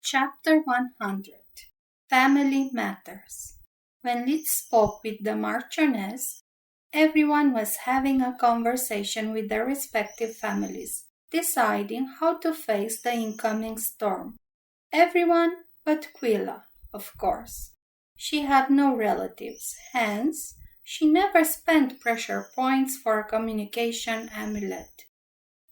Chapter 100 Family Matters. When Liz spoke with the Marchioness, everyone was having a conversation with their respective families, deciding how to face the incoming storm. Everyone but Quilla, of course. She had no relatives, hence she never spent pressure points for a communication amulet.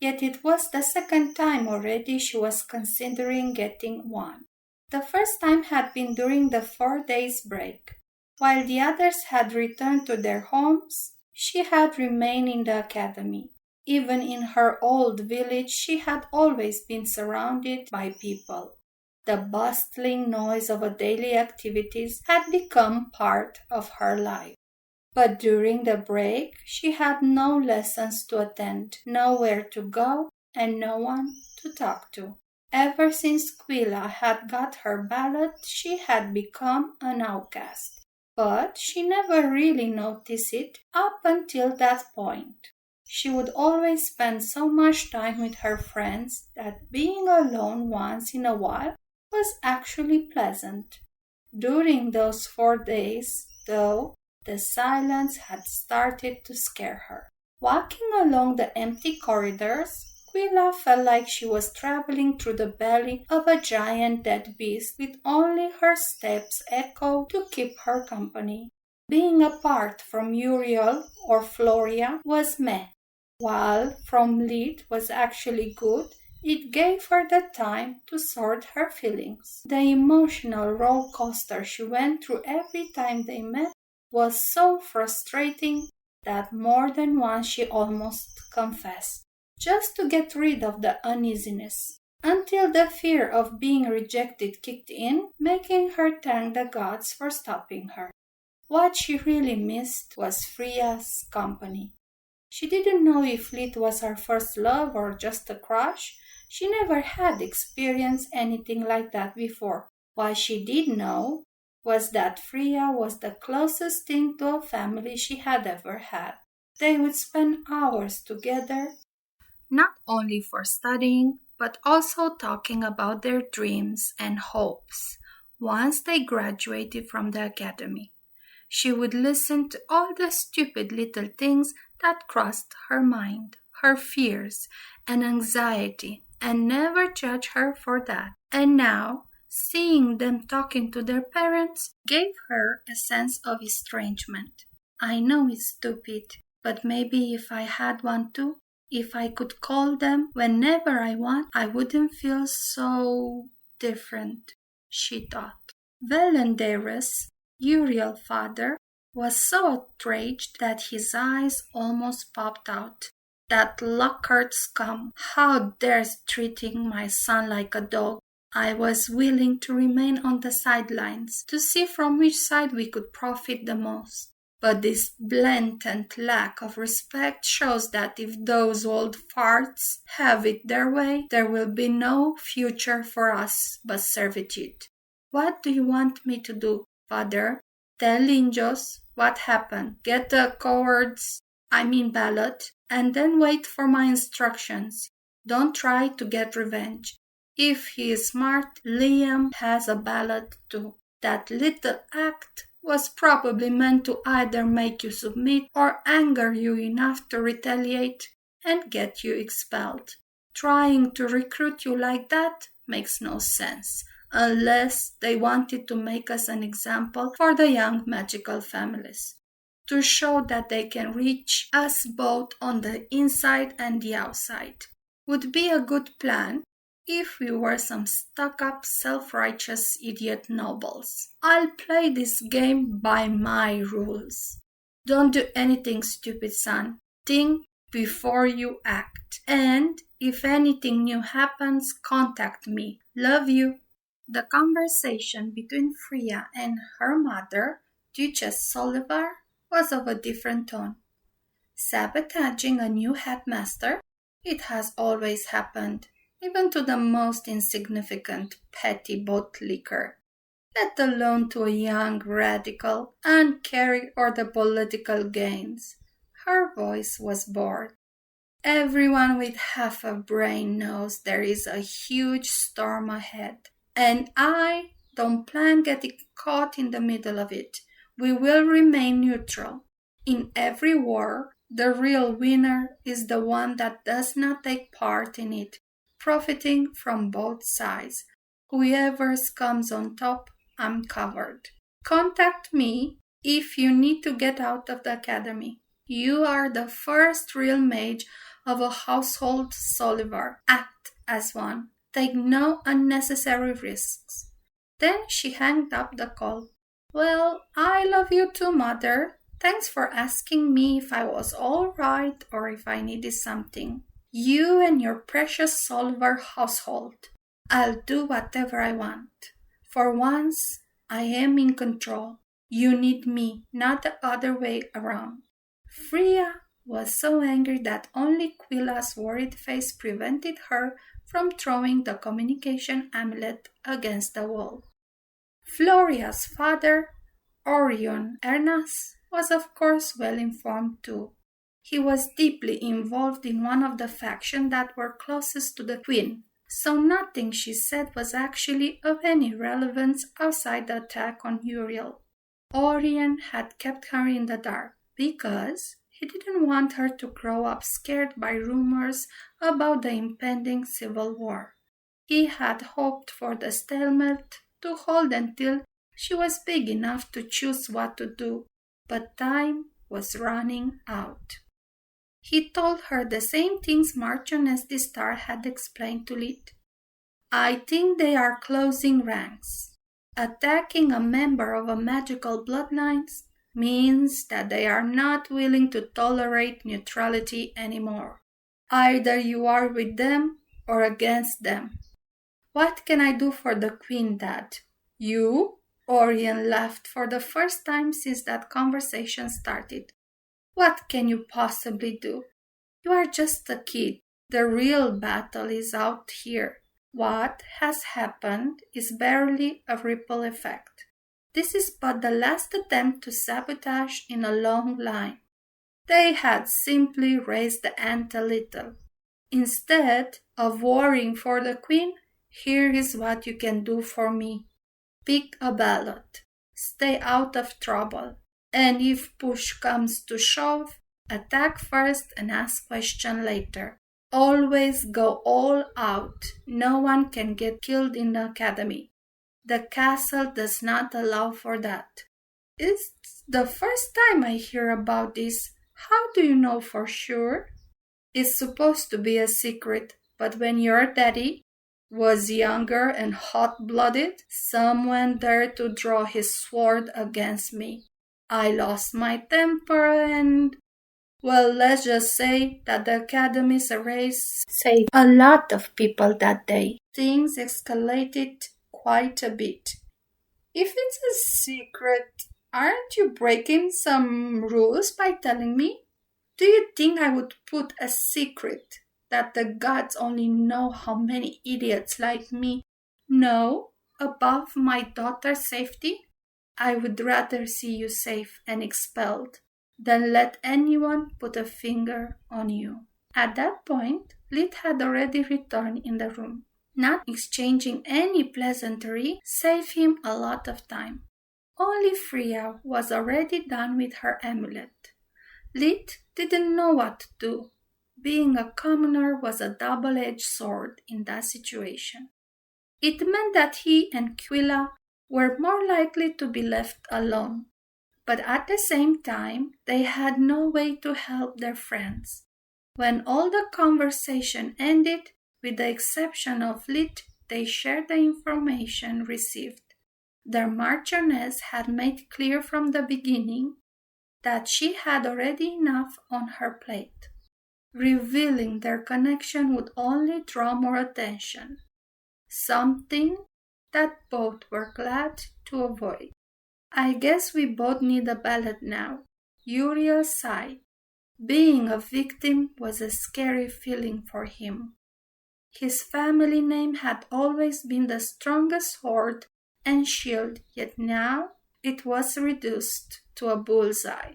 Yet it was the second time already she was considering getting one. The first time had been during the 4 days' break. While the others had returned to their homes, she had remained in the academy. Even in her old village she had always been surrounded by people. The bustling noise of her daily activities had become part of her life. But during the break she had no lessons to attend, nowhere to go, and no one to talk to. Ever since Quilla had got her ballot, she had become an outcast. But she never really noticed it up until that point. She would always spend so much time with her friends that being alone once in a while was actually pleasant. During those 4 days, though, the silence had started to scare her. Walking along the empty corridors, Quilla felt like she was traveling through the belly of a giant dead beast with only her steps echo to keep her company. Being apart from Uriel or Floria was meh, while from Lid was actually good. It gave her the time to sort her feelings. The emotional roller coaster she went through every time they met was so frustrating that more than once she almost confessed, just to get rid of the uneasiness, until the fear of being rejected kicked in, making her thank the gods for stopping her. What she really missed was Freya's company. She didn't know if Lid was her first love or just a crush. She never had experienced anything like that before. What she did know was that Freya was the closest thing to a family she had ever had. They would spend hours together, not only for studying, but also talking about their dreams and hopes once they graduated from the academy. She would listen to all the stupid little things that crossed her mind, her fears and anxiety, and never judge her for that. And now, seeing them talking to their parents gave her a sense of estrangement. I know it's stupid, but maybe if I had one too, if I could call them whenever I want, I wouldn't feel so different, she thought. Velendaris, Uriel's father, was so outraged that his eyes almost popped out. That Lockhart scum! How dares treating my son like a dog! I was willing to remain on the sidelines to see from which side we could profit the most. But this blatant lack of respect shows that if those old farts have it their way, there will be no future for us but servitude. What do you want me to do, father? Tell Linjos what happened. Get the ballot, and then wait for my instructions. Don't try to get revenge. If he is smart, Liam has a ballot too. That little act was probably meant to either make you submit or anger you enough to retaliate and get you expelled. Trying to recruit you like that makes no sense, unless they wanted to make us an example for the young magical families, to show that they can reach us both on the inside and the outside. Would be a good plan if we were some stuck-up, self-righteous idiot nobles. I'll play this game by my rules. Don't do anything stupid, son. Think before you act. And if anything new happens, contact me. Love you. The conversation between Freya and her mother, Duchess Solivar, was of a different tone. Sabotaging a new headmaster? It has always happened, even to the most insignificant petty bootlicker, let alone to a young radical, Carrie or the political gains. Her voice was bored. Everyone with half a brain knows there is a huge storm ahead. And I don't plan getting caught in the middle of it. We will remain neutral. In every war, the real winner is the one that does not take part in it, profiting from both sides. Whoever comes on top, I'm covered. Contact me if you need to get out of the academy. You are the first real mage of a household Solivar. Act as one. Take no unnecessary risks. Then she hung up the call. Well, I love you too, Mother. Thanks for asking me if I was all right or if I needed something. You and your precious Solivar household. I'll do whatever I want. For once, I am in control. You need me, not the other way around. Freya was so angry that only Quilla's worried face prevented her from throwing the communication amulet against the wall. Floria's father, Orion Ernas, was of course well informed too. He was deeply involved in one of the factions that were closest to the Queen, so nothing she said was actually of any relevance outside the attack on Uriel. Orion had kept her in the dark because he didn't want her to grow up scared by rumors about the impending civil war. He had hoped for the stalemate to hold until she was big enough to choose what to do, but time was running out. He told her the same things Marchioness de Star had explained to Lid. I think they are closing ranks. Attacking a member of a magical bloodline means that they are not willing to tolerate neutrality anymore. Either you are with them or against them. What can I do for the Queen, Dad? You? Orion laughed for the first time since that conversation started. What can you possibly do? You are just a kid. The real battle is out here. What has happened is barely a ripple effect. This is but the last attempt to sabotage in a long line. They had simply raised the ante a little. Instead of worrying for the Queen, here is what you can do for me. Pick a ballot. Stay out of trouble. And if push comes to shove, attack first and ask question later. Always go all out. No one can get killed in the academy. The castle does not allow for that. It's the first time I hear about this. How do you know for sure? It's supposed to be a secret, but when your daddy was younger and hot-blooded, someone dared to draw his sword against me. I lost my temper and... Well, let's just say that the Academy's arrays saved a lot of people that day. Things escalated quite a bit. If it's a secret, aren't you breaking some rules by telling me? Do you think I would put a secret that the gods only know how many idiots like me know above my daughter's safety? I would rather see you safe and expelled than let anyone put a finger on you. At that point, Lid had already returned in the room. Not exchanging any pleasantry saved him a lot of time. Only Freya was already done with her amulet. Lid didn't know what to do. Being a commoner was a double-edged sword in that situation. It meant that he and Quilla were more likely to be left alone. But at the same time, they had no way to help their friends. When all the conversation ended, with the exception of Lid, they shared the information received. Their Marchioness had made clear from the beginning that she had already enough on her plate. Revealing their connection would only draw more attention, something that both were glad to avoid. I guess we both need a ballot now. Uriel sighed. Being a victim was a scary feeling for him. His family name had always been the strongest sword and shield, yet now it was reduced to a bullseye.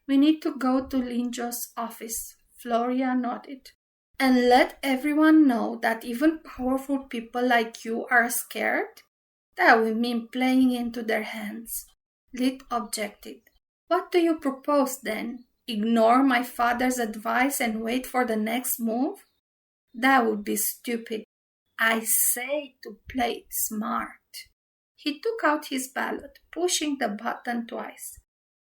We need to go to Linjo's office, Floria nodded, and let everyone know that even powerful people like you are scared. That would mean playing into their hands. Lid objected. What do you propose then? Ignore my father's advice and wait for the next move? That would be stupid. I say to play it smart. He took out his ballot, pushing the button twice.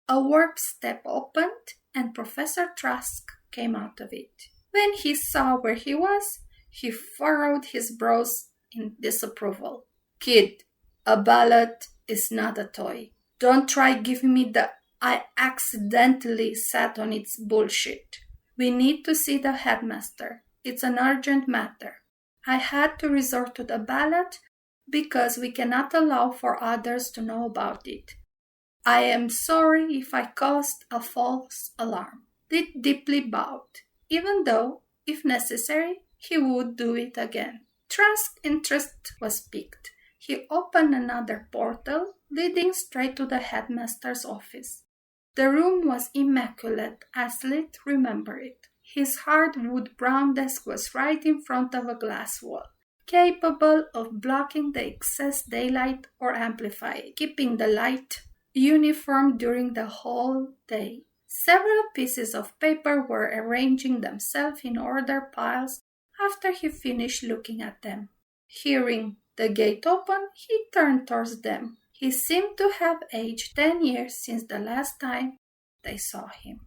A warp step opened, and Professor Trask came out of it. When he saw where he was, he furrowed his brows in disapproval. Kid, a ballot is not a toy. Don't try giving me the I accidentally sat on its bullshit. We need to see the headmaster. It's an urgent matter. I had to resort to the ballot because we cannot allow for others to know about it. I am sorry if I caused a false alarm. Lid deeply bowed, even though, if necessary, he would do it again. Trask's interest was piqued. He opened another portal, leading straight to the headmaster's office. The room was immaculate, as Lid remembered it. His hardwood brown desk was right in front of a glass wall, capable of blocking the excess daylight or amplifying it, keeping the light uniform during the whole day. Several pieces of paper were arranging themselves in order piles after he finished looking at them. Hearing the gate open, he turned towards them. He seemed to have aged 10 years since the last time they saw him.